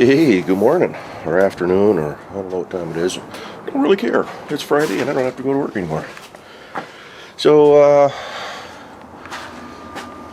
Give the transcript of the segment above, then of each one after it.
Hey, good morning, or afternoon, or I don't know what time it is. I don't really care. It's Friday and I don't have to go to work anymore. So,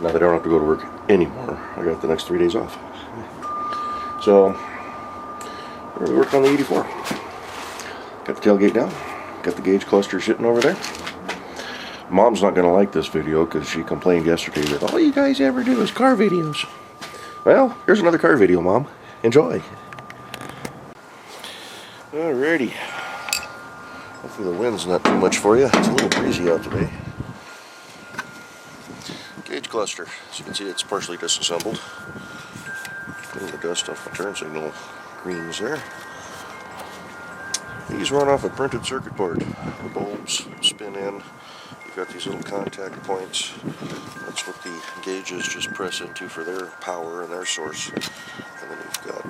now that I don't have to go to work anymore, I got the next 3 days off. So, we worked on the 84. Got the tailgate down, got the gauge cluster sitting over there. Mom's not going to like this video because she complained yesterday that all you guys ever do is car videos. Well, here's another car video, Mom. Enjoy. Alrighty. Hopefully the wind's not too much for you. It's a little breezy out today. Gauge cluster. As you can see, it's partially disassembled. Clean the dust off the turn signal greens there. These run off a printed circuit board. The bulbs spin in. You've got these little contact points. That's what the gauges just press into for their power and their source. And then you've got a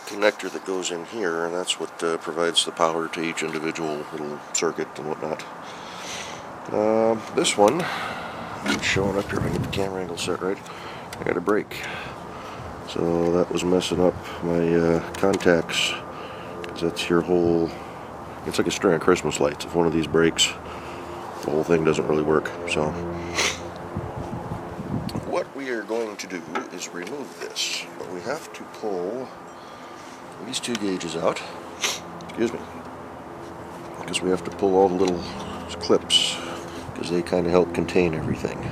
connector that goes in here, and that's what provides the power to each individual little circuit and whatnot. This one, it's showing up here if I get the camera angle set right. I got a break. So that was messing up my contacts. Because that's your whole, it's like a string of Christmas lights. If one of these breaks, the whole thing doesn't really work. So what we are going to do is remove this, but we have to pull these two gauges out, excuse me, because we have to pull all the little clips because they kind of help contain everything.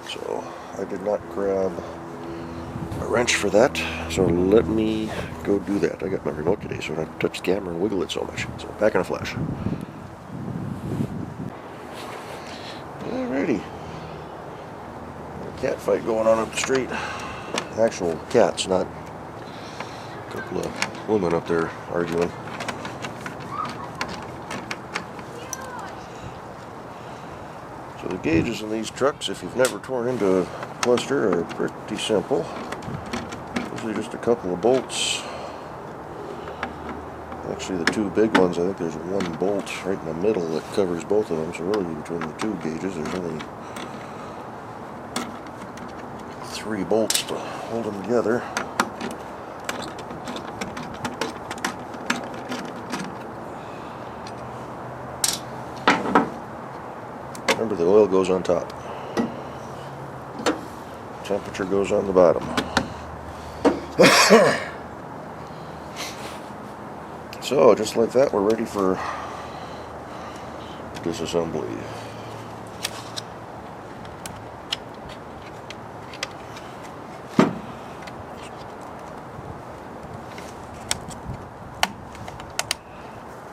So I did not grab a wrench for that, so let me go do that. I got my remote today, so I don't have to touch the camera and wiggle it so much. So back in a flash. Alrighty. Cat fight going on up the street. Actual cats, not a couple of women up there arguing. So the gauges in these trucks, if you've never torn into a cluster, are pretty simple. Usually just a couple of bolts. Actually, the two big ones, I think there's one bolt right in the middle that covers both of them. So really, between the two gauges, there's only 3 bolts to hold them together. Remember, the oil goes on top. Temperature goes on the bottom. So, just like that, we're ready for disassembly.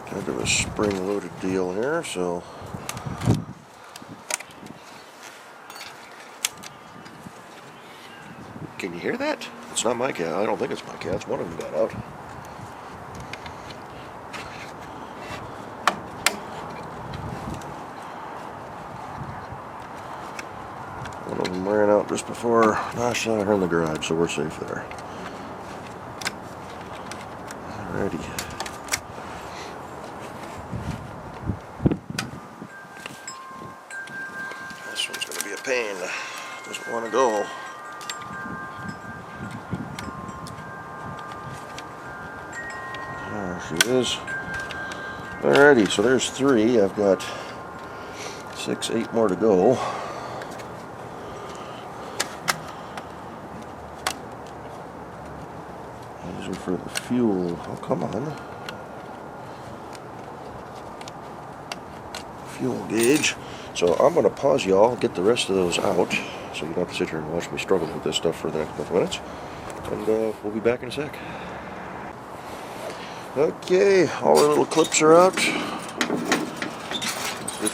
Kind of a spring-loaded deal here, so can you hear that? It's not my cat. I don't think it's my cat. One of them got out. One of them ran out just before I shot her in the garage, so we're safe there. Alrighty. This one's going to be a pain. Doesn't want to go. There she is. Alrighty, so there's 3. I've got 6, 8 more to go. These are for the fuel. Oh, come on. Fuel gauge. So I'm going to pause y'all, get the rest of those out, so you don't have to sit here and watch me struggle with this stuff for the next couple minutes. And we'll be back in a sec. Okay, all our little clips are out. As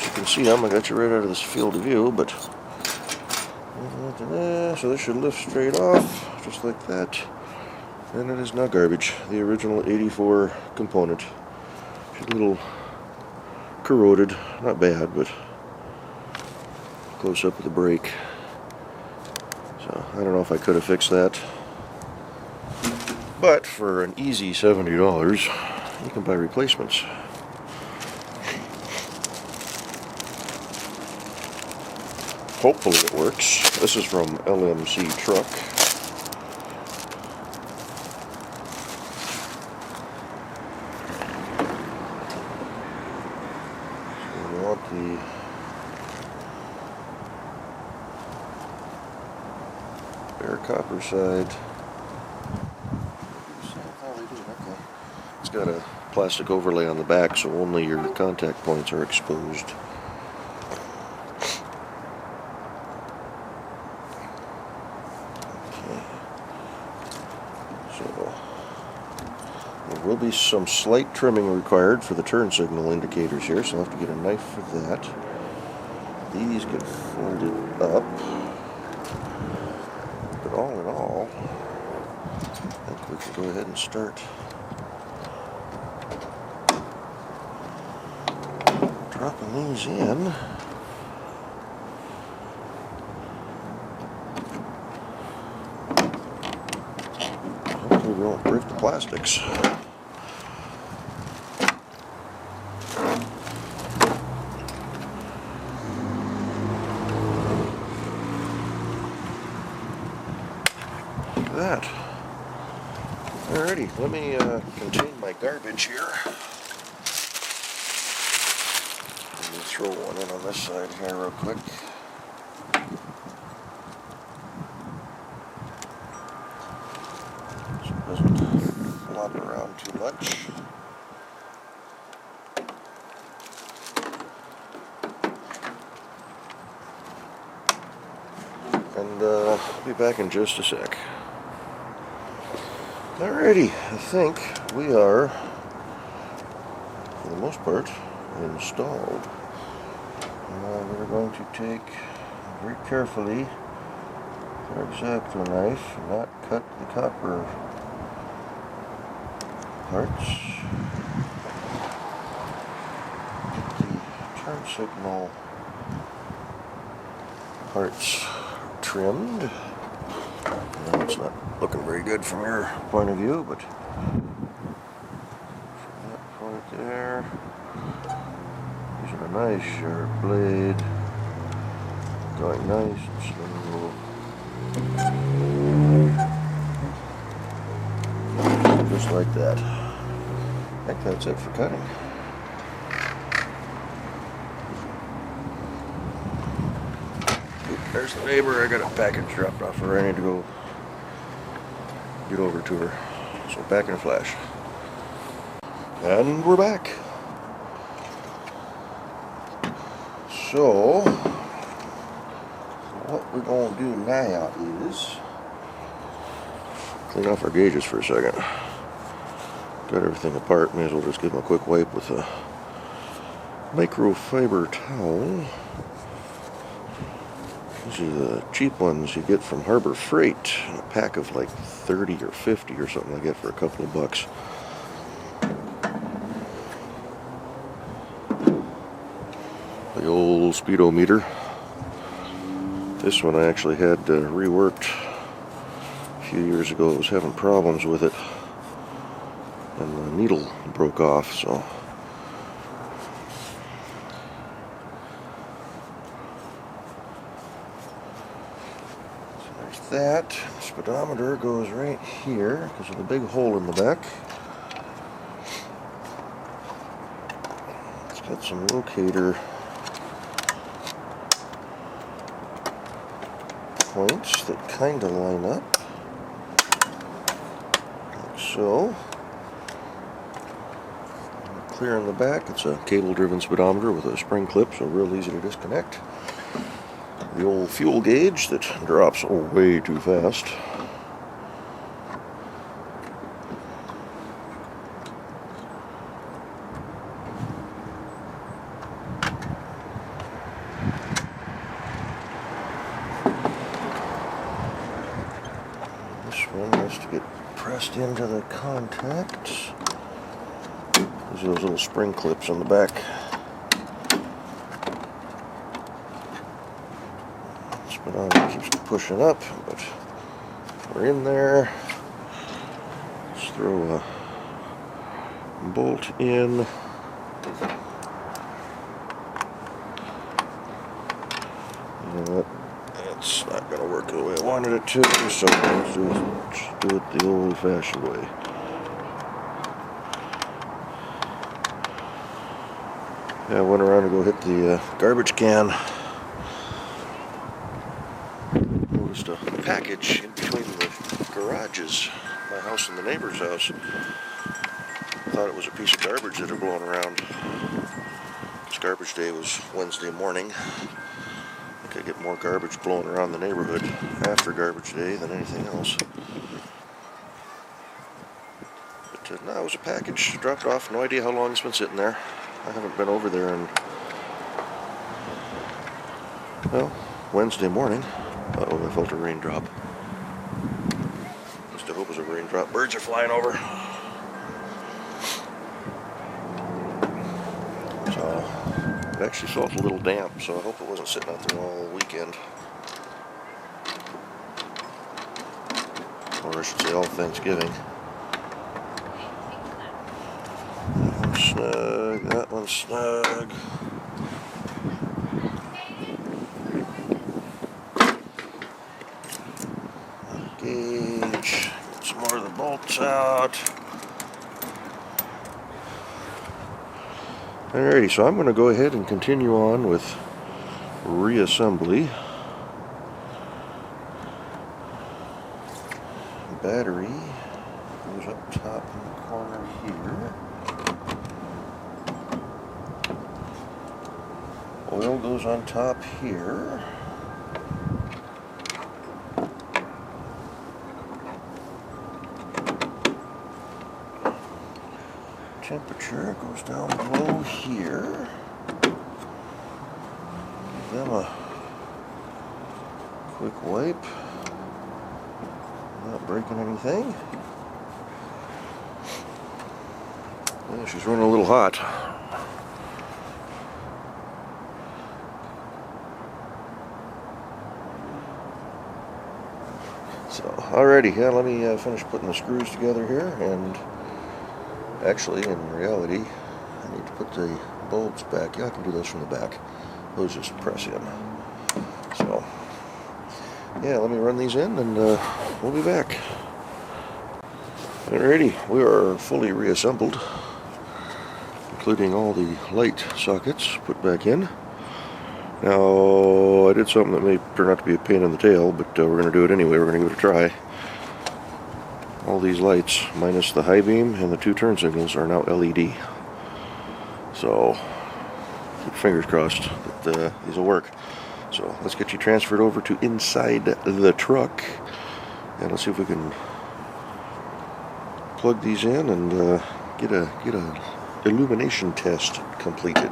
you can see them, I got you right out of this field of view, but so this should lift straight off, just like that. And it is not garbage. The original 84 component. She's a little corroded, not bad, but close up with the brake. So I don't know if I could have fixed that. But for an easy $70, you can buy replacements. Hopefully it works. This is from LMC Truck. we want the bare copper side. Okay. It's got a plastic overlay on the back, so only your contact points are exposed. Okay. So there will be some slight trimming required for the turn signal indicators here, so I'll have to get a knife for that. These get folded up. But all in all, I think we can go ahead and start dropping these in. Hopefully we won't break the plastics. Look at that. Alrighty, let me contain my garbage here. Let me throw one in on this side here real quick. So it doesn't flop around too much. And I'll be back in just a sec. Alrighty, I think we are, for the most part, installed. We're going to take very carefully our X-Acto knife and not cut the copper parts. Get the turn signal parts trimmed. No, it's not looking very good from your point of view, but from that point there, using a nice sharp blade, going nice and slow. Just like that. I think that's it for cutting. There's the neighbor. I got a package dropped off for her. I need to go get over to her. So back in a flash. And we're back. So what we're going to do now is clean off our gauges for a second. Got everything apart. May as well just give them a quick wipe with a microfiber towel. These are the cheap ones you get from Harbor Freight. A pack of like 30 or 50 or something like that for a couple of bucks. The old speedometer. This one I actually had reworked a few years ago. I was having problems with it, and the needle broke off, so there's that. Speedometer goes right here because of the big hole in the back. It's got some locator points that kind of line up, like so. Clear in the back. It's a cable-driven speedometer with a spring clip, so real easy to disconnect. The old fuel gauge that drops way too fast. This one has to get pressed into the contacts. These are those little spring clips on the back. Speedometer keeps pushing up, but we're in there. Let's throw a bolt in. It's not going to work the way I wanted it to, so let's do it the old-fashioned way. Yeah, I went around to go hit the garbage can. Noticed a package in between the garages, my house and the neighbor's house. Thought it was a piece of garbage that had blown around. This garbage day was Wednesday morning. I think I get more garbage blowing around the neighborhood after garbage day than anything else. But no, it was a package dropped off. No idea how long it's been sitting there. I haven't been over there in, well, Wednesday morning. Uh-oh, I felt a raindrop. Just I hope it was a raindrop. Birds are flying over. So, it actually felt a little damp, so I hope it wasn't sitting out there all weekend. Or I should say all Thanksgiving. That one's snug, that one's snug. Gauge, get some more of the bolts out. Alrighty, so I'm going to go ahead and continue on with reassembly. Battery goes up top in the corner here. Oil goes on top here. Temperature goes down below here. Give them a quick wipe. Not breaking anything. Yeah, she's running a little hot. So, alrighty, yeah, let me finish putting the screws together here, and actually, in reality, I need to put the bulbs back. Yeah, I can do those from the back. Those just press in. So, yeah, let me run these in, and we'll be back. Alrighty, we are fully reassembled, including all the light sockets put back in. Now, I did something that may turn out to be a pain in the tail, but we're going to do it anyway. We're going to give it a try. All these lights, minus the high beam and the 2 turn signals, are now LED. So, keep fingers crossed that these will work. So, let's get you transferred over to inside the truck, and let's see if we can plug these in and get a illumination test completed.